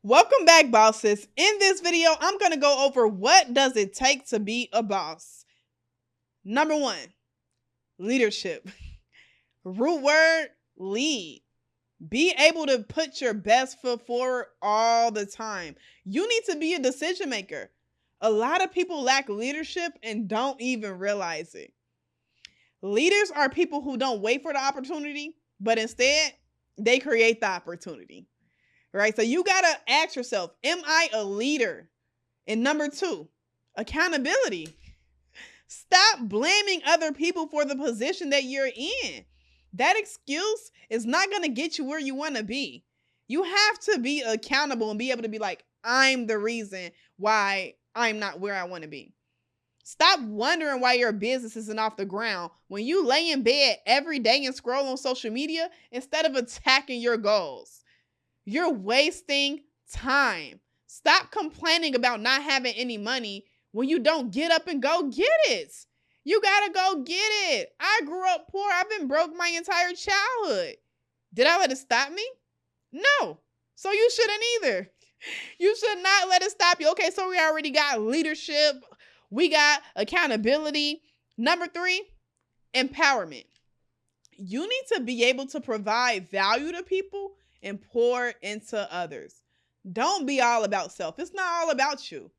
Welcome back, bosses. In this video, I'm going to go over what does it take to be a boss. Number one, leadership. Root word, lead. Be able to put your best foot forward all the time. You need to be a decision maker. A lot of people lack leadership and don't even realize it. Leaders are people who don't wait for the opportunity, but instead, they create the opportunity. Right? So you got to ask yourself, am I a leader? And number two, accountability. Stop blaming other people for the position that you're in. That excuse is not going to get you where you want to be. You have to be accountable and be able to be like, I'm the reason why I'm not where I want to be. Stop wondering why your business isn't off the ground when you lay in bed every day and scroll on social media instead of attacking your goals. You're wasting time. Stop complaining about not having any money when you don't get up and go get it. You gotta go get it. I grew up poor. I've been broke my entire childhood. Did I let it stop me? No. So you shouldn't either. You should not let it stop you. Okay, so we already got leadership. We got accountability. Number three, empowerment. You need to be able to provide value to people and pour into others. Don't be all about self. It's not all about you.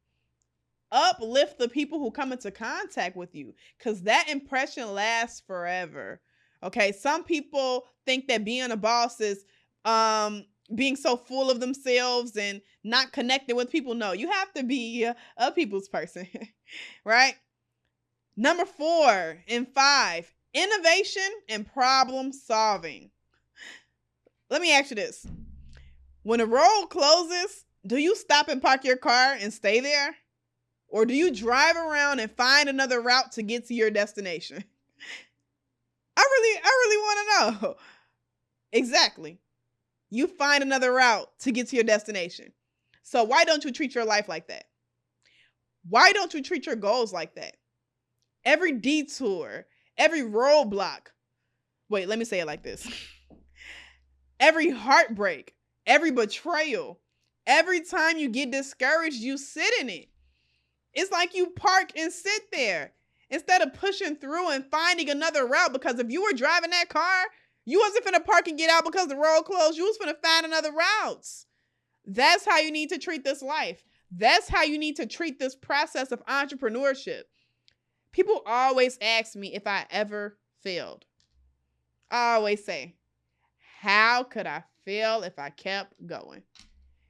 Uplift the people who come into contact with you because that impression lasts forever. Okay, some people think that being a boss is being so full of themselves and not connecting with people. No, you have to be a people's person, right? Number 4 and 5, innovation and problem solving. Let me ask you this. When a road closes, do you stop and park your car and stay there? Or do you drive around and find another route to get to your destination? I really want to know. Exactly. You find another route to get to your destination. So why don't you treat your life like that? Why don't you treat your goals like that? Every detour, every roadblock. Wait, let me say it like this. Every heartbreak, every betrayal, every time you get discouraged, you sit in it. It's like you park and sit there instead of pushing through and finding another route. Because if you were driving that car, you wasn't finna park and get out because the road closed. You was finna find another routes. That's how you need to treat this life. That's how you need to treat this process of entrepreneurship. People always ask me if I ever failed. I always say, how could I fail if I kept going?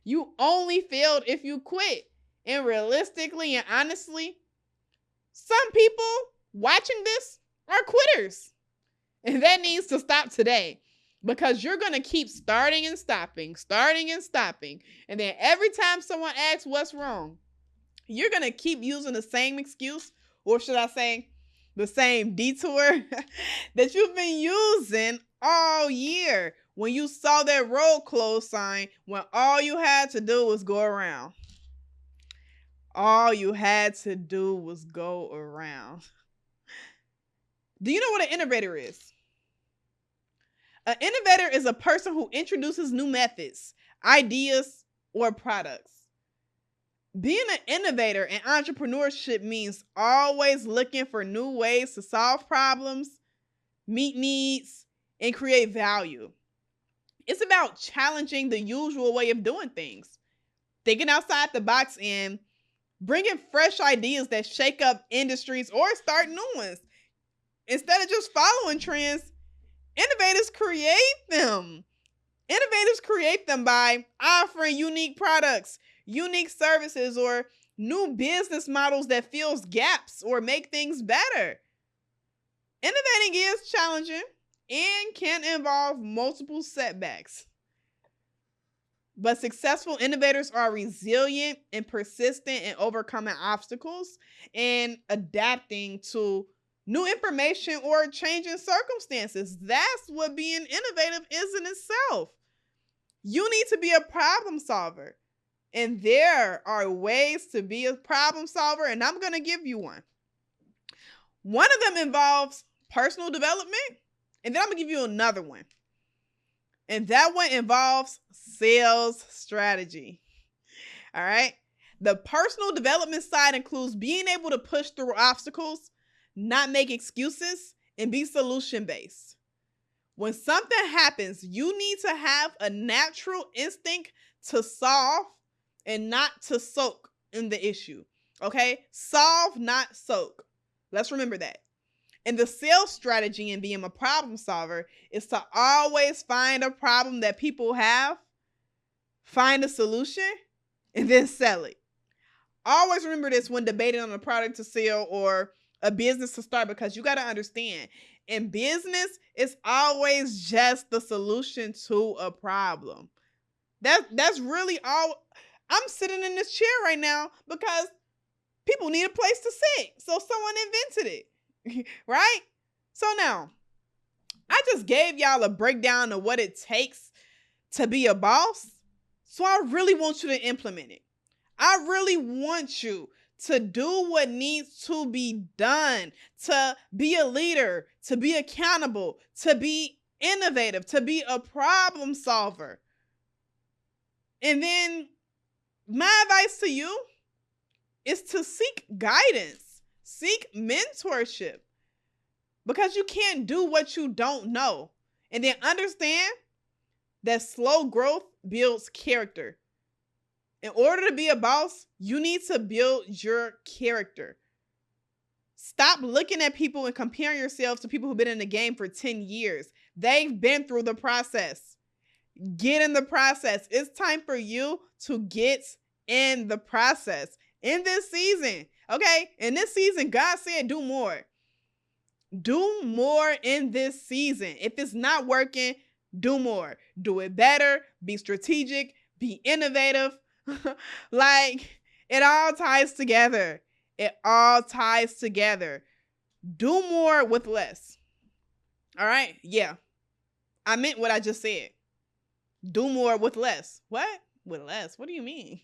You only failed if you quit. And realistically and honestly, some people watching this are quitters. And that needs to stop today because you're going to keep starting and stopping. And then every time someone asks what's wrong, you're going to keep using the same excuse, or should I say the same detour that you've been using all year when you saw that road closed sign when all you had to do was go around. All you had to do was go around. Do you know what an innovator is? An innovator is a person who introduces new methods, ideas, or products. Being an innovator in entrepreneurship means always looking for new ways to solve problems, meet needs, and create value. It's about challenging the usual way of doing things, thinking outside the box, and bringing fresh ideas that shake up industries or start new ones. Instead of just following trends, innovators create them. Innovators create them by offering unique products, unique services, or new business models that fills gaps or make things better. Innovating is challenging and can involve multiple setbacks. But successful innovators are resilient and persistent in overcoming obstacles and adapting to new information or changing circumstances. That's what being innovative is in itself. You need to be a problem solver. And there are ways to be a problem solver, and I'm going to give you one. One of them involves personal development, and then I'm going to give you another one. And that one involves sales strategy. All right. The personal development side includes being able to push through obstacles, not make excuses, and be solution based. When something happens, you need to have a natural instinct to solve and not to soak in the issue. Okay? Solve, not soak. Let's remember that. And the sales strategy in being a problem solver is to always find a problem that people have, find a solution, and then sell it. Always remember this when debating on a product to sell or a business to start, because you got to understand, in business, it's always just the solution to a problem. That's really all. I'm sitting in this chair right now because people need a place to sit. So someone invented it, right? So now, I just gave y'all a breakdown of what it takes to be a boss. So I really want you to implement it. I really want you to do what needs to be done, to be a leader, to be accountable, to be innovative, to be a problem solver. And then my advice to you is to seek guidance, seek mentorship, because you can't do what you don't know. And then understand that slow growth builds character. In order to be a boss, you need to build your character. Stop looking at people and comparing yourself to people who've been in the game for 10 years. They've been through the process. Get in the process. It's time for you to get in the process in this season. Okay? In this season, God said do more. Do more in this season. If it's not working, do more. Do it better. Be strategic. Be innovative. Like, it all ties together. It all ties together. Do more with less. All right? Yeah. I meant what I just said. Do more with less. What? With less? What do you mean?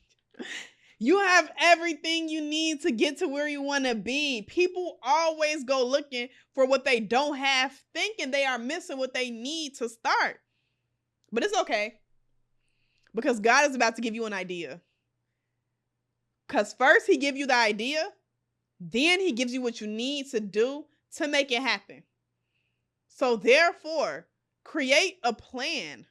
You have everything you need to get to where you want to be. People always go looking for what they don't have, thinking they are missing what they need to start. But it's okay, because God is about to give you an idea. Because first he gives you the idea, then he gives you what you need to do to make it happen. So therefore, create a plan.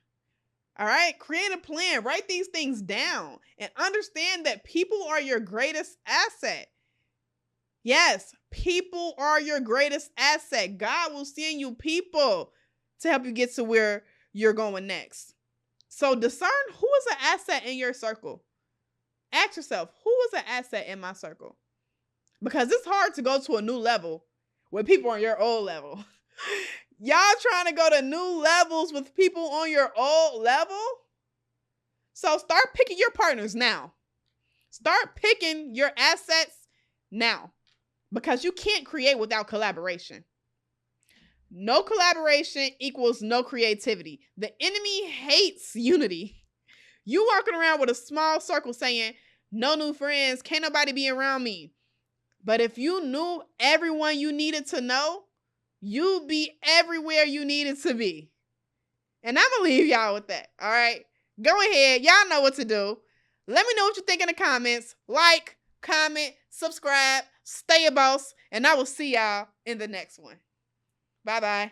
All right? Create a plan. Write these things down and understand that people are your greatest asset. Yes, people are your greatest asset. God will send you people to help you get to where you're going next. So discern who is an asset in your circle. Ask yourself, who is an asset in my circle? Because it's hard to go to a new level with people on your old level. Y'all trying to go to new levels with people on your old level? So start picking your partners now. Start picking your assets now. Because you can't create without collaboration. No collaboration equals no creativity. The enemy hates unity. You walking around with a small circle saying, no new friends, can't nobody be around me. But if you knew everyone you needed to know, you'd be everywhere you needed to be. And I'm going to leave y'all with that, all right? Go ahead. Y'all know what to do. Let me know what you think in the comments. Like, comment, subscribe, stay a boss, and I will see y'all in the next one. Bye-bye.